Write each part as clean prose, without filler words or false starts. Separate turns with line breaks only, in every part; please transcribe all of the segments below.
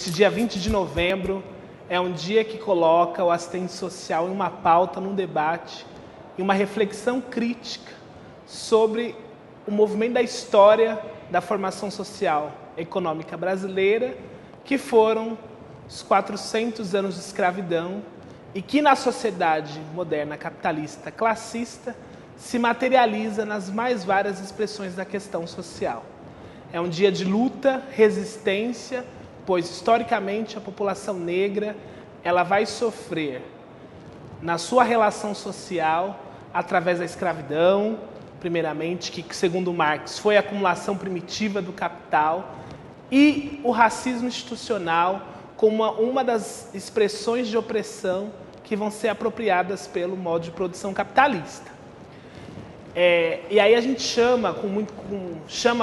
Esse dia 20 de novembro é um dia que coloca o assistente social em uma pauta, num debate, em uma reflexão crítica sobre o movimento da história da formação social econômica brasileira, que foram os 400 anos de escravidão e que na sociedade moderna capitalista classista se materializa nas mais várias expressões da questão social. É um dia de luta, resistência, pois historicamente a população negra ela vai sofrer na sua relação social através da escravidão, primeiramente, que segundo Marx foi a acumulação primitiva do capital, e o racismo institucional como uma das expressões de opressão que vão ser apropriadas pelo modo de produção capitalista. E aí a gente chama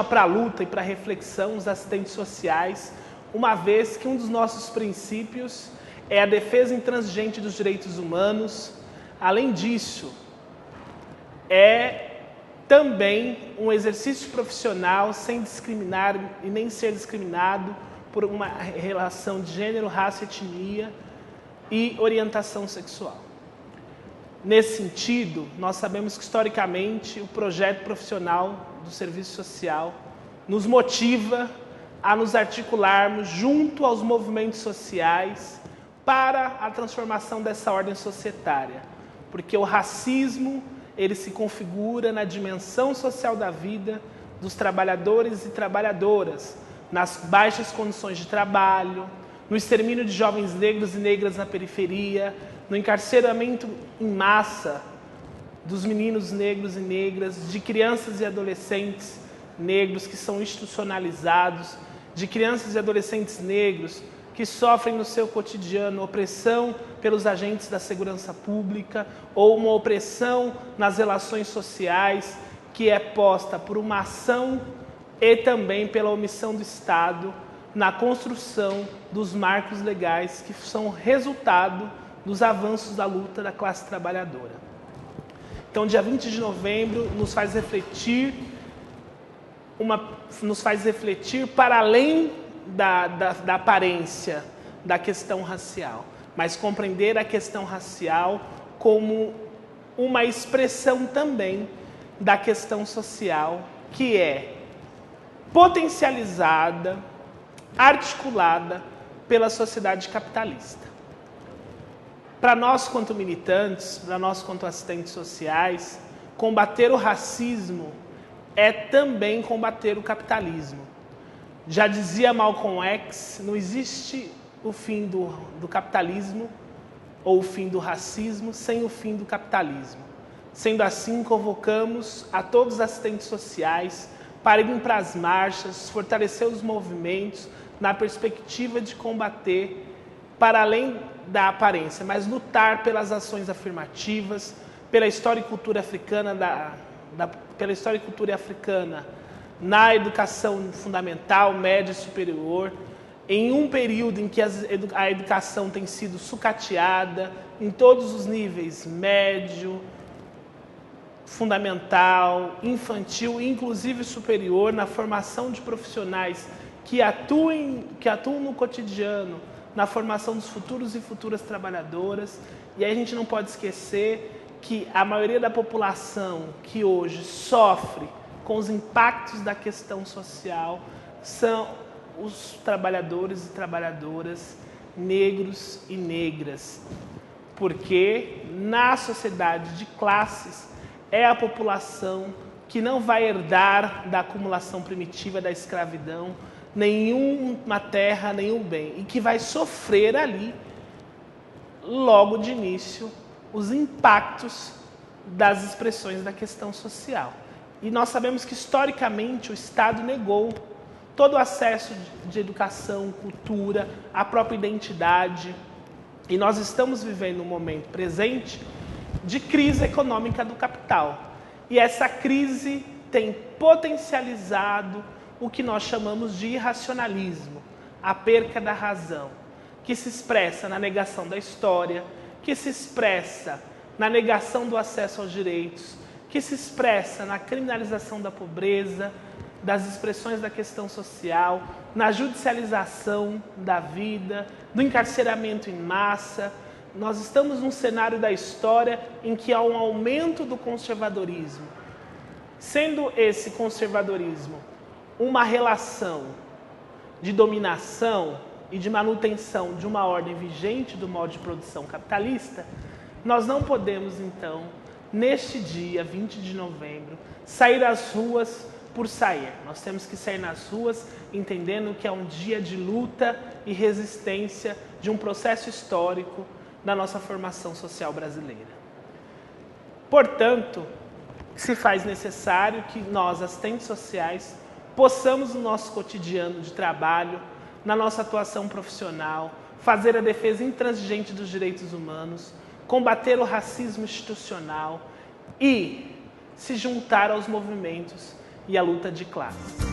para a luta e para a reflexão os assistentes sociais, uma vez que um dos nossos princípios é a defesa intransigente dos direitos humanos. Além disso, é também um exercício profissional sem discriminar e nem ser discriminado por uma relação de gênero, raça, etnia e orientação sexual. Nesse sentido, nós sabemos que historicamente o projeto profissional do serviço social nos motiva a nos articularmos junto aos movimentos sociais para a transformação dessa ordem societária, porque o racismo ele se configura na dimensão social da vida dos trabalhadores e trabalhadoras, nas baixas condições de trabalho, no extermínio de jovens negros e negras na periferia, no encarceramento em massa dos meninos negros e negras, de crianças e adolescentes negros que são institucionalizados, de crianças e adolescentes negros que sofrem no seu cotidiano opressão pelos agentes da segurança pública ou uma opressão nas relações sociais que é posta por uma ação e também pela omissão do Estado na construção dos marcos legais que são resultado dos avanços da luta da classe trabalhadora. Então, dia 20 de novembro nos faz refletir para além da aparência da questão racial, mas compreender a questão racial como uma expressão também da questão social que é potencializada, articulada pela sociedade capitalista. Para nós, quanto militantes, para nós, quanto assistentes sociais, combater o racismo é também combater o capitalismo. Já dizia Malcolm X, não existe o fim do capitalismo ou o fim do racismo sem o fim do capitalismo. Sendo assim, convocamos a todos os assistentes sociais para irem para as marchas, fortalecer os movimentos na perspectiva de combater, para além da aparência, mas lutar pelas ações afirmativas, pela história e cultura africana, pela história e cultura africana na educação fundamental, média e superior, em um período em que a educação tem sido sucateada em todos os níveis, médio, fundamental, infantil e inclusive superior, na formação de profissionais que atuam no cotidiano, na formação dos futuros e futuras trabalhadoras. E aí a gente não pode esquecer que a maioria da população que hoje sofre com os impactos da questão social são os trabalhadores e trabalhadoras negros e negras, porque na sociedade de classes é a população que não vai herdar da acumulação primitiva da escravidão nenhuma terra, nenhum bem, e que vai sofrer ali, logo de início, os impactos das expressões da questão social. E nós sabemos que, historicamente, o Estado negou todo o acesso de educação, cultura, a própria identidade. E nós estamos vivendo um momento presente de crise econômica do capital. E essa crise tem potencializado o que nós chamamos de irracionalismo, a perca da razão, que se expressa na negação da história, que se expressa na negação do acesso aos direitos, que se expressa na criminalização da pobreza, das expressões da questão social, na judicialização da vida, do encarceramento em massa. Nós estamos num cenário da história em que há um aumento do conservadorismo. Sendo esse conservadorismo uma relação de dominação e de manutenção de uma ordem vigente do modo de produção capitalista, nós não podemos, então, neste dia, 20 de novembro, sair às ruas por sair. Nós temos que sair nas ruas entendendo que é um dia de luta e resistência de um processo histórico da nossa formação social brasileira. Portanto, se faz necessário que nós, assistentes sociais, possamos no nosso cotidiano de trabalho, na nossa atuação profissional, fazer a defesa intransigente dos direitos humanos, combater o racismo institucional e se juntar aos movimentos e à luta de classe.